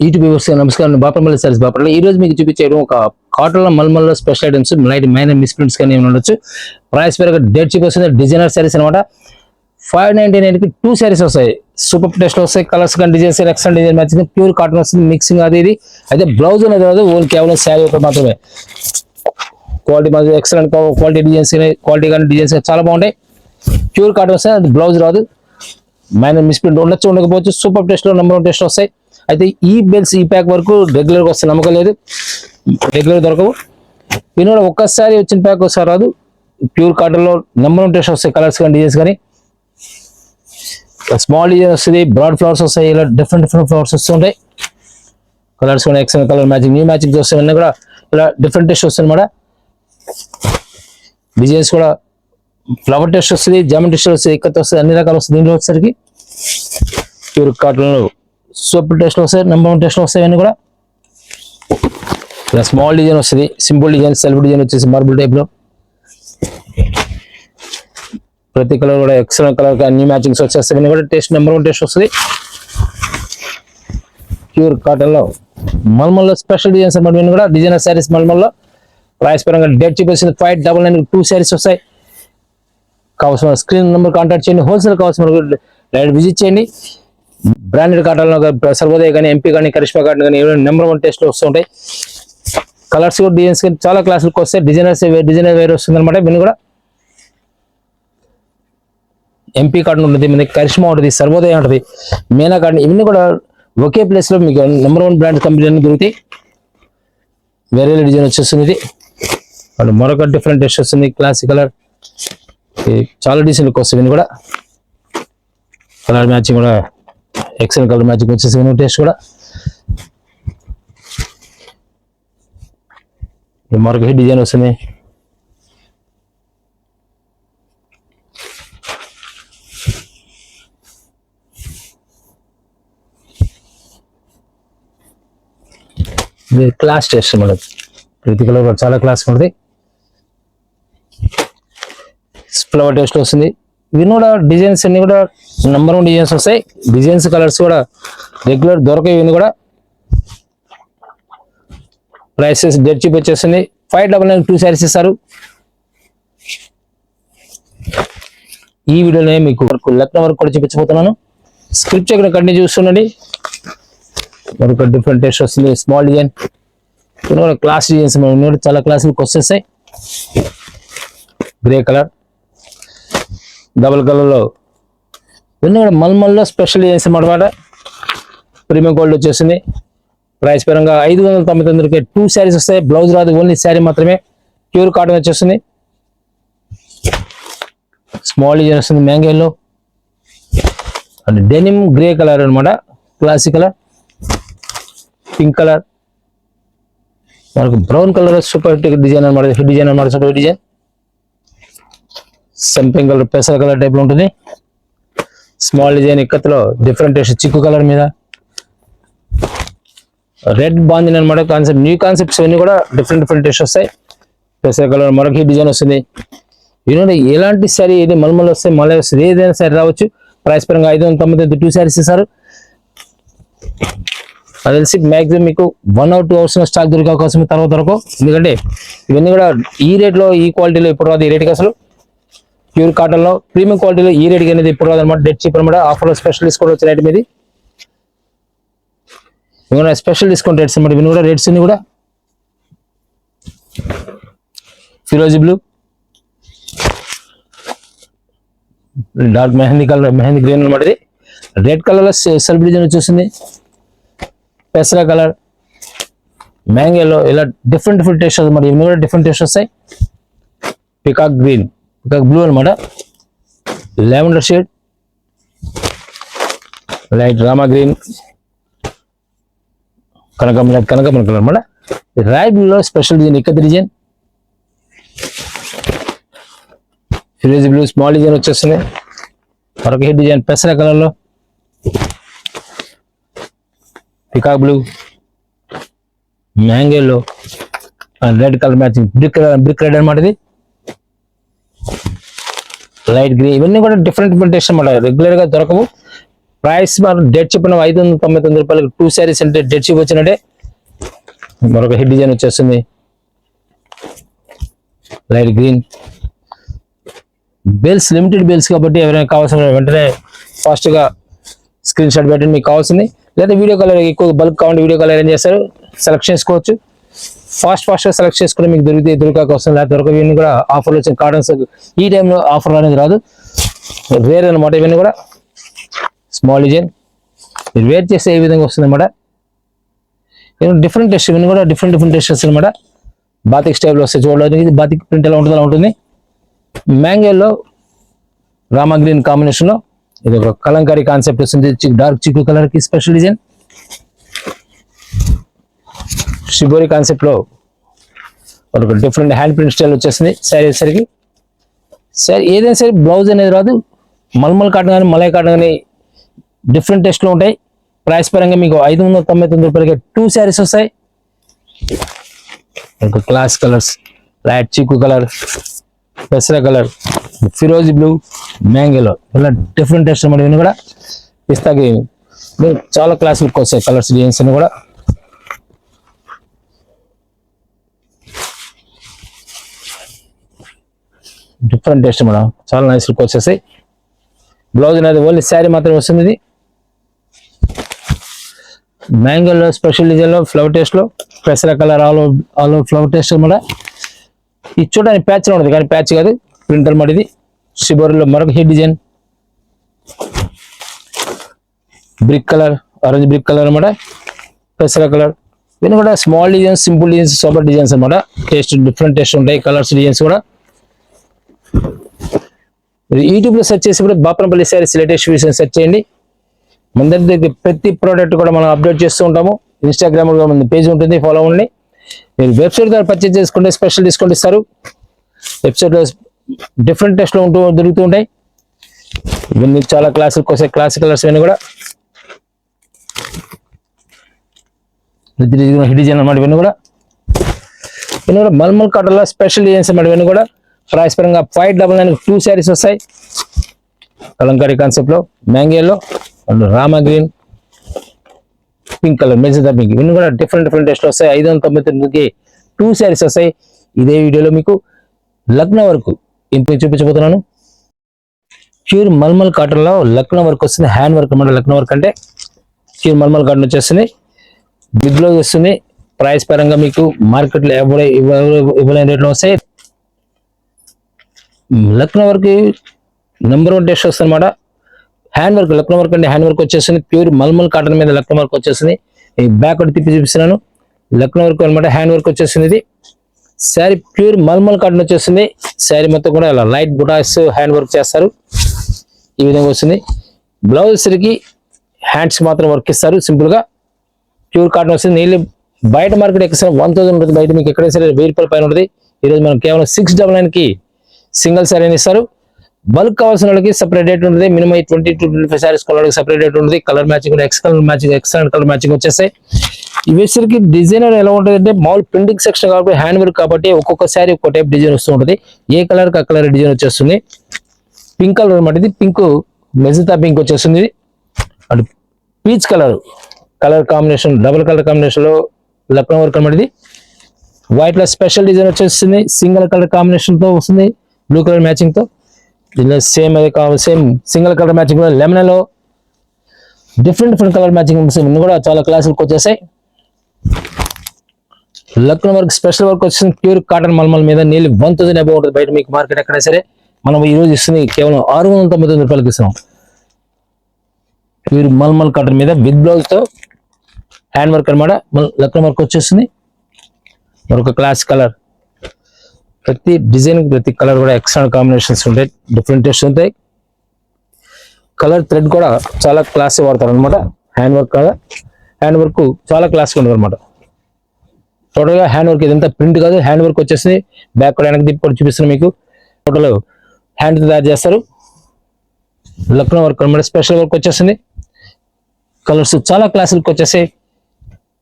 YouTube viewers నమస్కారం. బాపట్ల సారీస్ బాపట్ల ఈ రోజు మీకు చూపించేయడం ఒక కాటన్ మల్మల్లో special items light minor misprints కానీ ఏమైనా ఉండొచ్చు. ప్రైస్ పేరు డేట్ చీప్ వస్తుంది. డిజైనర్ సారీస్ అనమాట. 599 కి 2 సారీస్ వస్తాయి. సూపర్ టేస్ట్ లో వస్తాయి. కలర్స్ కానీ designs excellent design matching pure cotton వస్తుంది. మిక్సింగ్ అది ఇది అయితే బ్లౌజ్ అనేది రాదు. ఓన్లీ కేవలం శారీ ఒకటి మాత్రమే. క్వాలిటీ మాత్రం ఎక్సలెంట్ క్వాలిటీ డిజైన్స్ క్వాలిటీ కానీ డిజైన్స్ చాలా బాగుంటాయి. ప్యూర్ కాటన్ వస్తాయి. అది బ్లౌజ్ రాదు. మైనర్ మిస్ప్రింట్ ఉండొచ్చు ఉండకపోవచ్చు. సూపర్ టేస్ట్ లో నెంబర్ 1 టేస్ట్ వస్తాయి. అయితే ఈ బెల్స్ ఈ ప్యాక్ వరకు రెగ్యులర్గా వస్తే నమ్మకం లేదు. రెగ్యులర్ దొరకవు. దీని కూడా ఒక్కసారి వచ్చిన ప్యాక్ ఒకసారి రాదు. ప్యూర్ కాటన్ లో నెంబర్ 1 టేస్ట్ వస్తాయి. కలర్స్ కానీ డిజైన్స్ కానీ స్మాల్ డిజైన్ వస్తుంది. బ్రాడ్ ఫ్లవర్స్ వస్తాయి. ఇలా డిఫరెంట్ ఫ్లవర్స్ వస్తుంటాయి. కలర్స్ కూడా excellent colour matching new matching వస్తాయి. అన్నీ కూడా ఇలా డిఫరెంట్ టేస్ట్ వస్తుంది అన్నమాట. డిజైన్స్ కూడా ఫ్లవర్ టేస్ట్ వస్తుంది. జామెట్రీ టేస్ట్ వస్తుంది. ఇక్కత్ వస్తుంది. అన్ని రకాలు వస్తుంది. దీంట్లో వచ్చేసరికి ప్యూర్ కాటన్ లో సూపర్ టేస్ట్ వస్తాయి. నెంబర్ 1 టేస్ట్ వస్తాయి. అన్నీ కూడా ఇలా స్మాల్ డిజైన్ వస్తుంది. సింపుల్ డిజైన్ సెల్ఫ్ డిజైన్ వచ్చేసి మార్బుల్ టైప్ లో ప్రతి కలర్ కూడా ఎక్సలెంట్ కలర్ అన్ని మ్యాచింగ్స్ వచ్చేస్తాయి. ఇవన్నీ కూడా టేస్ట్ నెంబర్ 1 టేస్ట్ వస్తుంది. ప్యూర్ కాటన్ లో మల్మల్లో స్పెషల్ డిజైన్స్ అన్నమాట. ఇవన్నీ కూడా డిజైనర్ శారీస్ మల్మల్లో. ప్రైస్ పరంగా డేట్ చీప్ వస్తుంది. 599 2 శారీస్ వస్తాయి. కావాల్సిన స్క్రీన్ నెంబర్ కాంటాక్ట్ చేయండి. హోల్సేల్ కావాల్సిన డైరెక్ట్ విజిట్ చేయండి. బ్రాండెడ్ కాటన్లో సర్వోదయ కానీ ఎంపీ కానీ కరిష్మా కాటన్ కానీ నెంబర్ 1 టేస్ట్లో వస్తుంటాయి. కలర్స్ కూడా డిజైన్స్ కానీ చాలా క్లాసులకు వస్తాయి. డిజైనర్ వేర్ వస్తుంది అనమాట. ఇవన్నీ కూడా ఎంపీ కాటన్ ఉంటుంది, మనకి కరిష్మా ఉంటుంది, సర్వోదయ ఉంటుంది, మీనా కాటన్. ఇవన్నీ కూడా ఒకే ప్లేస్లో మీకు నెంబర్ 1 బ్రాండ్ కంపెనీ అన్ని దొరుకుతాయి. వేరే డిజైన్ వచ్చేస్తుంది. ఇది మరొక డిఫరెంట్ టేస్ట్ వస్తుంది. క్లాసిక్ కలర్ చాలా డిజైన్లకు వస్తాయి. ఇవన్నీ కూడా కలర్ మ్యాచింగ్ కూడా ఎక్సెల్ కలర్ మ్యాచింగ్ వచ్చేసి టేస్ట్ కూడా మరొక డిజైన్ వస్తుంది. క్లాస్ టేస్ట్ మనకు ప్రతి కలర్ చాలా క్లాస్ ఉంటుంది. ఫ్లవర్ టేస్ట్ వస్తుంది. ఇవి కూడా డిజైన్స్ అన్ని కూడా నెంబర్ 1 డిజైన్స్ వస్తాయి. డిజైన్స్ కలర్స్ కూడా రెగ్యులర్ దొరకాయి. ఇవన్నీ కూడా ప్రైసెస్ డెడ్ చీప్ వచ్చేస్తుంది. 599 2 శారీస్ ఇస్తారు. ఈ వీడియోలో మీకు లక్నో వరకు కూడా చూపించబోతున్నాను. స్క్రిప్ట్ ఇక్కడ కంటిన్యూ చూస్తుండండి. మరొక డిఫరెంట్ టేస్ట్ వస్తుంది. స్మాల్ డిజైన్ కూడా క్లాస్ డిజైన్స్ కూడా చాలా క్లాసులకు వచ్చేస్తాయి. గ్రే కలర్ డబుల్ కలర్ లో ఇవన్నీ కూడా మల్మల్లో స్పెషల్ డిజైన్స్ అన్నమాట. ప్రీమియం క్వాలిటీ వచ్చేసింది. ప్రైస్ పరంగా 599కి 2 శారీస్ వస్తాయి. బ్లౌజ్ రాదు. ఓన్లీ శారీ మాత్రమే. ప్యూర్ కాటన్ వచ్చేస్తుంది. స్మాల్ డిజైన్ వస్తుంది. మ్యాంగోలో అండ్ డెనిమ్ గ్రే కలర్ అనమాట. క్లాసిక్ కలర్ పింక్ కలర్ మనకు బ్రౌన్ కలర్ సూపర్ డిజైన్ అనమాట. డిజైన్ అనమాట. సూపర్ డిజైన్ సంపింగ్ కలర్ పెసర కలర్ టైప్ లో ఉంటుంది. స్మాల్ డిజైన్ ఇక్కత్లో డిఫరెంట్ టేస్ట్ చిక్కు కలర్ మీద రెడ్ బాందిన్ అనమాట. కాన్సెప్ట్ న్యూ కాన్సెప్ట్స్ అన్ని కూడా డిఫరెంట్ టేస్ట్ వస్తాయి. పెసర కలర్ మరొక డిజైన్ వస్తుంది. ఇవన్నీ ఎలాంటి శారీ ఏది మల్మల్ వస్తాయి, మళ్ళీ వస్తుంది, ఏదైనా శారీ రావచ్చు. ప్రైస్ పరంగా 599 2 శారీస్ ఇస్తారు. అది తెలిసి మ్యాక్సిమం మీకు 1 or 2 hours స్టాక్ దొరికే అవకాశం తర్వాత దొరకవు. ఎందుకంటే ఇవన్నీ కూడా ఈ రేట్లో ఈ క్వాలిటీలో ఇప్పుడు రాదు. ఈ రేట్కి అసలు ప్యూర్ కాటన్ లో ప్రీమియం క్వాలిటీలో ఈ రేట్కి అనేది ఇప్పుడు రాదు అనమాట. డెడ్ చీప్ అనమాట. ఆఫర్లో స్పెషల్ డిస్కౌంట్ వచ్చిన ఐటమ్ ఇది. ఇవన్నీ స్పెషల్ డిస్కౌంట్ రేట్స్ అనమాట. ఇవన్నీ కూడా రేట్స్ అన్ని కూడా ఫిరోజీ blue, dark mehndi colour, mehndi green అనమాట. ఇది రెడ్ కలర్ లో సెల్ఫ్ డిజైన్ వచ్చేసింది. పెసరా కలర్, మ్యాంగోలో ఇలా డిఫరెంట్ టేస్ట్ అనమాట. ఇవన్నీ కూడా డిఫరెంట్ టేస్ట్ వస్తాయి. పికాక్ గ్రీన్, పికాక్ బ్లూ అనమాట. Lavender shade, light Rama green, కనకమర కలర్ అనమాట. రాయ్ బ్లూలో స్పెషల్ డిజైన్ ఇక్కత్ డిజైన్. ఫిరోజీ బ్లూ స్మాల్ డిజైన్ వచ్చేస్తుంది. మరొక హెడ్ డిజైన్ పెసరా కలర్ లో, పికాక్ బ్లూ, మ్యాంగోలో red colour matching brick red అనమాట. ఇది లైట్ గ్రీన్. ఇవన్నీ కూడా డిఫరెంట్ టేస్ట్ అనమాట. రెగ్యులర్ గా దొరకవు. ప్రైస్ మనం డేట్ చెప్పిన 599 రూపాయలకి 2 శారీస్ అంటే డేట్ షిప్ వచ్చినట్టే. మరొక హిట్ డిజైన్ వచ్చేస్తుంది light green. Bells limited bells కాబట్టి ఎవరైనా కావాల్సిన వెంటనే ఫాస్ట్ గా స్క్రీన్ షాట్ పెట్టండి మీకు కావాల్సింది. లేదా వీడియో కలర్ ఎక్కువ బల్క్ కావాలంటే వీడియో కలర్ ఏం చేస్తారు సెలెక్ట్ చేసుకోవచ్చు. ఫాస్ట్ గా సెలెక్ట్ చేసుకుని మీకు దొరికే కోసం లేకపోతే దొరకవు. ఇవన్నీ కూడా ఆఫర్లు వచ్చిన కాటన్స్ ఈ టైంలో ఆఫర్ అనేది రాదు, రేర్ అనమాట. ఇవన్నీ కూడా స్మాల్ డిజైన్ మీరు వేర్ చేస్తే ఏ విధంగా వస్తుంది అనమాట. డిఫరెంట్ టెస్ట్ ఇవన్నీ కూడా డిఫరెంట్ టెస్టెస్ అనమాట. బాతిక్ స్టైల్లో వస్తాయి చూడడానికి. ఇది బాతిక్ ప్రింట్ ఎలా ఉంటుంది అలా ఉంటుంది. మ్యాంగోలో రామా గ్రీన్ కాంబినేషన్ లో ఇది ఒక కలంకారీ కాన్సెప్ట్ వస్తుంది. డార్క్ చిక్కు కలర్ కి స్పెషల్ డిజైన్. షిబోరి కాన్సెప్ట్ లో ఒక డిఫరెంట్ హ్యాండ్ ప్రింట్ స్టైల్ వచ్చేస్తుంది. శారీ వచ్చేసరికి శారీ ఏదైనా సరే బ్లౌజ్ అనేది రాదు. మల్మల్ కాటన్ కానీ మలై కాటన్ కానీ డిఫరెంట్ టెస్ట్ లో ఉంటాయి. ప్రైస్ పరంగా మీకు 599 రూపాయలకి 2 శారీస్ వస్తాయి. క్లాస్ కలర్స్ లైట్ చిక్కు కలర్, పెసర కలర్, ఫిరోజీ బ్లూ, మ్యాంగోలో ఇలా డిఫరెంట్ టెస్ట్ అనమాట. ఇవన్నీ కూడా పిస్తా గ్రీన్ చాలా క్లాస్ లుక్ వస్తాయి. కలర్స్ డిజైన్స్ అన్ని కూడా డిఫరెంట్ టెస్ట్ మేడం, చాలా నైస్ లుక్ వచ్చేసాయి. బ్లౌజ్ అనేది ఓన్లీ శారీ మాత్రం వస్తుంది. ఇది మ్యాంగోలో స్పెషల్ డిజైన్ లో ఫ్లవర్ టేస్ట్ లో పెసర colour all over flower taste అనమాట. ఇది చూడడానికి ప్యాచ్ లో ఉంటుంది కానీ ప్యాచ్ కాదు, ప్రింట్ అనమాట. ఇది షిబోరిలో మరొక hit design brick colour, orange brick colour అనమాట. పెసర కలర్ ఇవన్నీ కూడా small designs, simple designs, super designs అనమాట. టేస్ట్ డిఫరెంట్ టేస్ట్ ఉంటాయి. కలర్స్ డిజైన్స్ కూడా యూట్యూబ్ లో సెర్చ్ చేసి Bapanapalli saris latest videos search చేయండి. మన దగ్గర ప్రతి ప్రోడక్ట్ కూడా మనం అప్డేట్ చేస్తూ ఉంటాము. ఇన్స్టాగ్రామ్ లో మన పేజ్ ఉంటుంది, ఫాలో అవ్వండి. మీరు వెబ్సైట్ ద్వారా పర్చేజ్ చేసుకుంటే స్పెషల్ డిస్కౌంట్ ఇస్తారు. వెబ్సైట్ లో డిఫరెంట్ టెస్ట్ లో దొరుకుతూ ఉంటాయి. ఇవన్నీ చాలా క్లాసిక్ వస్తాయి. క్లాసిక్ కలర్స్ ఇవన్నీ కూడా హిట్ డిజైన్ అన్నమాట. ఇవన్నీ కూడా మల్మల్ కాటన్ లో స్పెషల్ డిజైన్స్ అన్నమాట. ఇవన్నీ కూడా ప్రైస్ పరంగా 599 2 శారీస్ వస్తాయి. కలంకారీ కాన్సెప్ట్ లో మ్యాంగోలో Rama green, pink colour, magenta pink ఇవన్నీ కూడా డిఫరెంట్ టెస్ట్ వస్తాయి. 599కి 2 శారీస్ వస్తాయి. ఇదే వీడియోలో మీకు లక్నో వరకు ఇంటికి చూపించబోతున్నాను. ప్యూర్ మల్మల్ కాటన్ లో లక్నో వర్క్ వస్తుంది. హ్యాండ్ వర్క్ అన్నమాట. లక్నో వర్క్ అంటే ప్యూర్ మల్మల్ కాటన్ వచ్చేస్తుంది. బిగ్ బ్లౌజ్ వస్తుంది. ప్రైస్ పరంగా మీకు మార్కెట్ లో ఇవ్వలేని రేట్లో వస్తాయి. లక్నో వర్క్ నెంబర్ 1 టెస్ట్ వస్తుంది అనమాట. హ్యాండ్ వర్క్ లక్నో వర్క్ అంటే హ్యాండ్ వర్క్ వచ్చేస్తుంది. ప్యూర్ మల్మల్ కాటన్ మీద లక్నో వర్క్ వచ్చేస్తుంది. బ్యాక్ ఒకటి తిప్పి చూపిస్తున్నాను. లక్నో వర్క్ అనమాట. హ్యాండ్ వర్క్ వచ్చేస్తుంది. ఇది శారీ ప్యూర్ మల్మల్ కాటన్ వచ్చేస్తుంది. శారీ మొత్తం కూడా ఇలా లైట్ బుటాస్ హ్యాండ్ వర్క్ చేస్తారు. ఈ విధంగా వస్తుంది. బ్లౌజ్ సరికి హ్యాండ్స్ మాత్రం వర్క్ ఇస్తారు సింపుల్ గా. ప్యూర్ కాటన్ వస్తుంది. నీళ్ళు బయట మార్కెట్ ఎక్కడ 1000 ఉంటుంది. బయట మీకు ఎక్కడైనా సరే 1000 రూపాయల పైన ఉంటుంది. ఈరోజు మనం కేవలం 699కి సింగిల్ శారీ అని ఇస్తారు. బల్క్ కావాల్సిన వాళ్ళకి సపరేట్ రేట్ ఉంటుంది. మినిమం 20 to 25 శారీస్ కొనడానికి సపరేట్ రేట్ ఉంటుంది. Colour matching excellent colour matching వచ్చేస్తాయి. ఇవేసరికి డిజైనర్ ఎలా ఉంటుంది అంటే మామూలు ప్రింటింగ్ సెక్షన్ కాబట్టి హ్యాండ్ వర్క్ కాబట్టి ఒక్కొక్క శారీ ఒక్కొక్క టైప్ డిజైన్ వస్తూ ఉంటుంది. ఏ కలర్ కి ఆ కలర్ డిజైన్ వచ్చేస్తుంది. పింక్ కలర్ అనమాట. ఇది పింక్ మెజెంటా పింక్ వచ్చేస్తుంది. అటు peach colour combination double colour combination లో లక్నో వర్క్ అనమాట. ఇది వైట్ లో స్పెషల్ డిజైన్ వచ్చేస్తుంది. సింగిల్ కలర్ కాంబినేషన్ తో వస్తుంది. బ్లూ కలర్ మ్యాచింగ్ తో దీనిలో సేమ్ సింగిల్ కలర్ మ్యాచింగ్ లో లెమన్ లో డిఫరెంట్ కలర్ మ్యాచింగ్ ఇన్ని కూడా చాలా క్లాసులకు వచ్చేసాయి. లక్నో వర్క్ స్పెషల్ వర్క్ వచ్చేసింది. ప్యూర్ కాటన్ మల్మల్ మీద నీళ్ళు 1000 అబౌవ్ ఉంటుంది. బయట మీకు మార్కెట్ ఎక్కడైనా సరే మనం ఈ రోజు ఇస్తుంది కేవలం 699 రూపాయలకి ఇస్తున్నాం. ప్యూర్ మల్మల్ కాటన్ మీద విత్ బ్లౌజ్ తో హ్యాండ్ వర్క్ అనమాట. లక్నో వర్క్ వచ్చేస్తుంది. మరొక క్లాస్ కలర్. ప్రతి డిజైన్ ప్రతి కలర్ కూడా ఎక్సలెంట్ కాంబినేషన్స్ ఉంటాయి. డిఫరెంట్ టేస్ట్ ఉంటాయి. కలర్ థ్రెడ్ కూడా చాలా క్లాస్ వాడతారు అనమాట. హ్యాండ్ వర్క్ చాలా క్లాస్ ఉంటుంది అనమాట. టోటల్ గా హ్యాండ్ వర్క్ ఇదంతా ప్రింట్ కాదు, హ్యాండ్ వర్క్ వచ్చేసింది. బ్యాక్ కూడా వెనక్కి తిప్పి చూపిస్తున్నాను మీకు. టోటల్ హ్యాండ్ తయారు చేస్తారు. లక్నో వర్క్ అనమాట. స్పెషల్ వర్క్ వచ్చేసింది. కలర్స్ చాలా క్లాసులకు వచ్చేసాయి.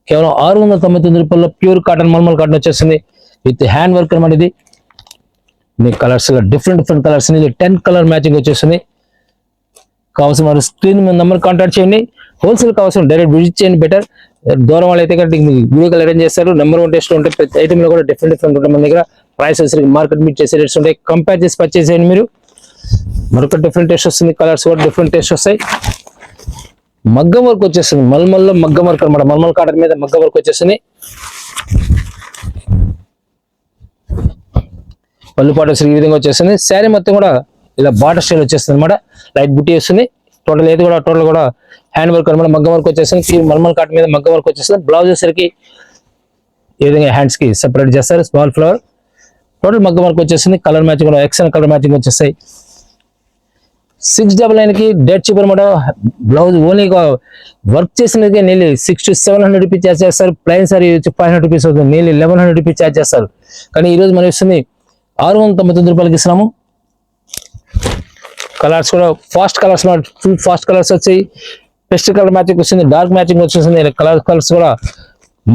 కేవలం 699 రూపాయల్లో ప్యూర్ కాటన్ మల్మల్ కాటన్ వచ్చేసింది విత్ హ్యాండ్ వర్క్ అనమాట. ఇది మీ colours different colours 10 colour matching వచ్చేస్తుంది. కావాల్సిన వారు స్క్రీన్ మీద నెంబర్ కాంటాక్ట్ చేయండి. హోల్సేల్ కావాల్సిన డైరెక్ట్ విజిట్ చేయండి బెటర్. దూరం వాళ్ళు అయితే కనుక వీడియో కాల్ అరేంజ్ చేస్తారు. నెంబర్ 1 టెస్ట్ ఉంటాయి. ప్రతి ఐటమ్ లో కూడా డిఫరెంట్ ఉంటాయి మన దగ్గర. ప్రైస్ వచ్చేసరికి మార్కెట్ మీట్ చేసే రేట్స్ ఉంటాయి. కంపేర్ చేసి పర్చేస్ చేయండి మీరు. మరొక డిఫరెంట్ టెస్ట్ వస్తుంది. కలర్స్ కూడా డిఫరెంట్ టెస్ట్ వస్తాయి. మగ్గం వర్క్ వచ్చేస్తుంది. మల్మల్లో మగ్గం వర్క్ అనమాట. మల్మల్ కాటన్ మీద మగ్గం వర్క్ వచ్చేస్తుంది. పళ్ళు పాట ఈ విధంగా వచ్చేస్తుంది. శారీ మొత్తం కూడా ఇలా బార్డర్ స్టైల్ వచ్చేస్తుంది అనమాట. లైట్ బుట్టి వస్తుంది. టోటల్ కూడా హ్యాండ్ వర్క్ అనమాట. మగ్గం వర్క్ వచ్చేస్తుంది. మల్మల్ కాటన్ మీద మగ్గం వర్క్ వచ్చేస్తుంది. బ్లౌజ్ వచ్చేసరికి ఈ విధంగా హ్యాండ్స్ కి సెపరేట్ చేస్తారు. స్మాల్ ఫ్లవర్ టోటల్ మగ్గం వర్క్ వచ్చేస్తుంది. కలర్ మ్యాచింగ్ కూడా ఎక్సెల్ కలర్ మ్యాచింగ్ వచ్చేస్తాయి. 699 కి డెడ్ చీప్ అనమాట. బ్లౌజ్ ఓన్లీ వర్క్ చేసినది నీళ్ళు 600 to 700 రూపీస్ ఛార్జ్ చేస్తారు. ప్లైన్ సారీ వచ్చి 500 రూపీస్ అవుతుంది. నీళ్ళు 1100 రూపీస్ ఛార్జ్ చేస్తారు. కానీ ఈ రోజు మనం ఇస్తుంది 699 రూపాయలకి ఇస్తున్నాము. కలర్స్ కూడా fast colours, full fast colours వచ్చాయి. పెస్ట్ కలర్ మ్యాచింగ్ వచ్చింది. డార్క్ మ్యాచింగ్ వచ్చేసింది. కలర్స్ కూడా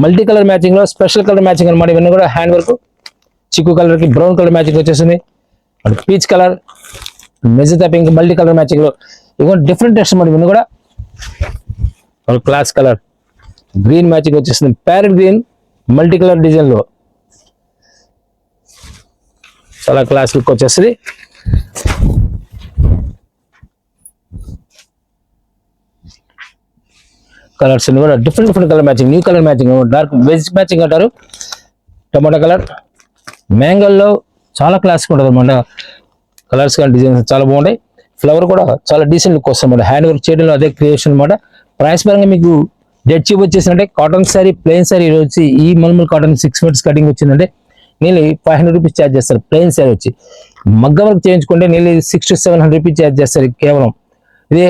మల్టీ కలర్ మ్యాచింగ్ లో స్పెషల్ కలర్ మ్యాచింగ్ అనమాట. ఇవన్నీ కూడా హ్యాండ్ వర్క్. చిక్కు కలర్ కి బ్రౌన్ కలర్ మ్యాచింగ్ వచ్చేసింది. And peach colour, magenta pink multi colour matching లో ఇవన్నీ డిఫరెంట్ టెస్ట్ అనమాట. ఇవన్నీ కూడా క్లాస్ కలర్ గ్రీన్ మ్యాచింగ్ వచ్చేసింది. Parrot green multi colour design లో చాలా క్లాస్ లుక్ వచ్చేస్తుంది. కలర్స్ కూడా different colour matching, new colour matching, dark veg matching అంటారు. టమాటా కలర్, మ్యాంగోల్లో చాలా క్లాసిక్ ఉంటుంది అనమాట. కలర్స్ కానీ డిజైన్స్ చాలా బాగుంటాయి. ఫ్లవర్ కూడా చాలా డీసెంట్ లుక్ వస్తుంది. హ్యాండ్ వర్క్ చేయడంలో అదే క్రియేషన్ అనమాట. ప్రైస్ పరంగా మీకు డెడ్ చీప్ వచ్చేసిందంటే కాటన్ శారీ, ప్లెయిన్ శారీ వచ్చి ఈ మల్మల్ కాటన్ 6 మీటర్స్ కటింగ్ వచ్చిందంటే నీళ్ళు 500 రూపీస్ ఛార్జ్ చేస్తారు. ప్లెయిన్ శారీ వచ్చి మగ్గ వర్క్ చేయించుకుంటే నీళ్ళు 600 to 700 రూపీస్ ఛార్జ్ చేస్తారు కేవలం.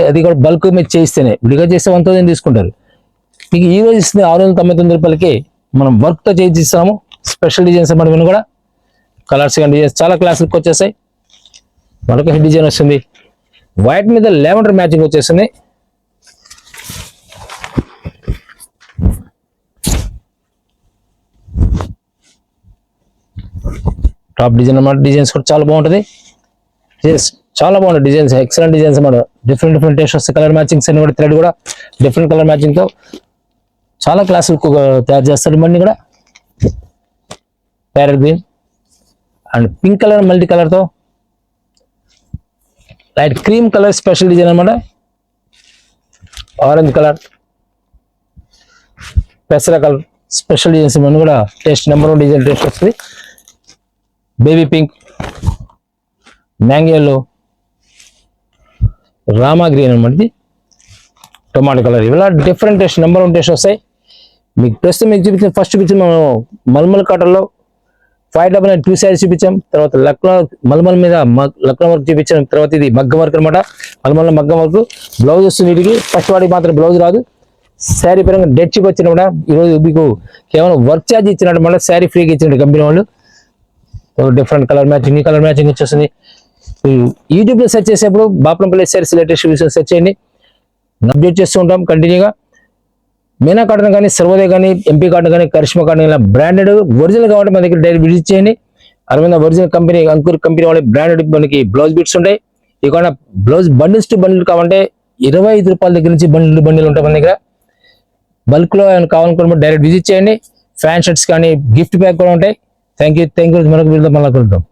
అది కూడా బల్క్ మీద చేయిస్తేనే. విడిగా చేస్తే 1000 తీసుకుంటారు. మీకు ఈ రోజు ఇస్తుంది 699 రూపాయలకి మనం వర్క్ తో చేయించిస్తాము. స్పెషల్ డిజైన్స్ అన్నమాట. ఇవన్నీ కూడా కలర్స్ కానీ డిజైన్స్ చాలా క్లాస్ లుక్ వచ్చేస్తాయి. మరొక హెడ్ డిజైన్ వస్తుంది. వైట్ మీద లెవెండర్ మ్యాచింగ్ వచ్చేస్తుంది. టాప్ డిజైన్ అన్నమాట. డిజైన్స్ కూడా చాలా బాగుంటుంది. చాలా బాగుంటుంది డిజైన్స్. ఎక్సలెంట్ డిజైన్స్ అన్నమాట. డిఫరెంట్ టేస్ట్ వస్తాయి. కలర్ మ్యాచింగ్స్ అన్ని కూడా థ్రెడ్ కూడా డిఫరెంట్ కలర్ మ్యాచింగ్ తో చాలా క్లాస్ లుక్ తయారు చేస్తారు. ఇవన్నీ కూడా parrot green and pink colour multi colour తో light cream colour special design అనమాట. ఆరెంజ్ కలర్, పెసర కలర్ స్పెషల్ డిజైన్స్ ఇవన్నీ కూడా టేస్ట్ నెంబర్ 1 డిజైన్ టేస్ట్ వస్తుంది. Baby pink, mango yellow, Rama green అనమాట. టొమాటో కలర్ ఇలా డిఫరెంట్ టేస్ట్ నెంబర్ 1 టేస్ట్ వస్తాయి. మీకు ప్రస్తుతం మీకు చూపించిన ఫస్ట్ చూపించిన మనం మల్మల్ కాటన్లో 599 2 శారీస్ చూపించాం. తర్వాత లక్నో మల్మల్ మీద లక్నో వర్క్ చూపించాం. తర్వాత ఇది మగ్గం వర్క్ అనమాట. మల్మల్ మగ్గం వర్క్. బ్లౌజ్ వస్తుంది వీటికి. ఫస్ట్ వాడికి మాత్రం బ్లౌజ్ రాదు. శారీ పరంగా డెడ్ చీప్ వచ్చినమాట. ఈరోజు మీకు కేవలం వర్క్ ఛార్జ్ ఇచ్చినట్టు శారీ ఫ్రీగా ఇచ్చినట్టు కంపెనీ వాళ్ళు. డిఫరెంట్ కలర్ మ్యాచింగ్, ఈ కలర్ మ్యాచింగ్ వచ్చేస్తుంది. యూట్యూబ్ లో సెర్చ్ చేసేప్పుడు బాపనపల్లి శారీస్ లేటెస్ట్ విషయం సెర్చ్ చేయండి. అప్డేట్ చేస్తూ ఉంటాం కంటిన్యూగా. మీనా కాటన్ కానీ, సర్వోదయ కానీ, ఎంపీ కాటన్ కానీ, కరిష్మా కాటన్ ఇలా బ్రాండెడ్ ఒరిజినల్ కావాలంటే మన దగ్గర డైరెక్ట్ విజిట్ చేయండి. Aravinda original company, Ankur company వాళ్ళ బ్రాండెడ్ మనకి బ్లౌజ్ బిట్స్ ఉంటాయి. ఇక బ్లౌజ్ బండిల్స్ టు బండిల్ కావాలంటే 25 రూపాయల దగ్గర నుంచి బండిల్ ఉంటాయి మన దగ్గర. బల్క్ లో కావాలనుకున్నప్పుడు డైరెక్ట్ విజిట్ చేయండి. ఫ్యాన్ షర్ట్స్ కానీ, గిఫ్ట్ ప్యాక్ కూడా ఉంటాయి. Thank you. మరొక వీడియోలో మళ్ళీ కలుద్దాం.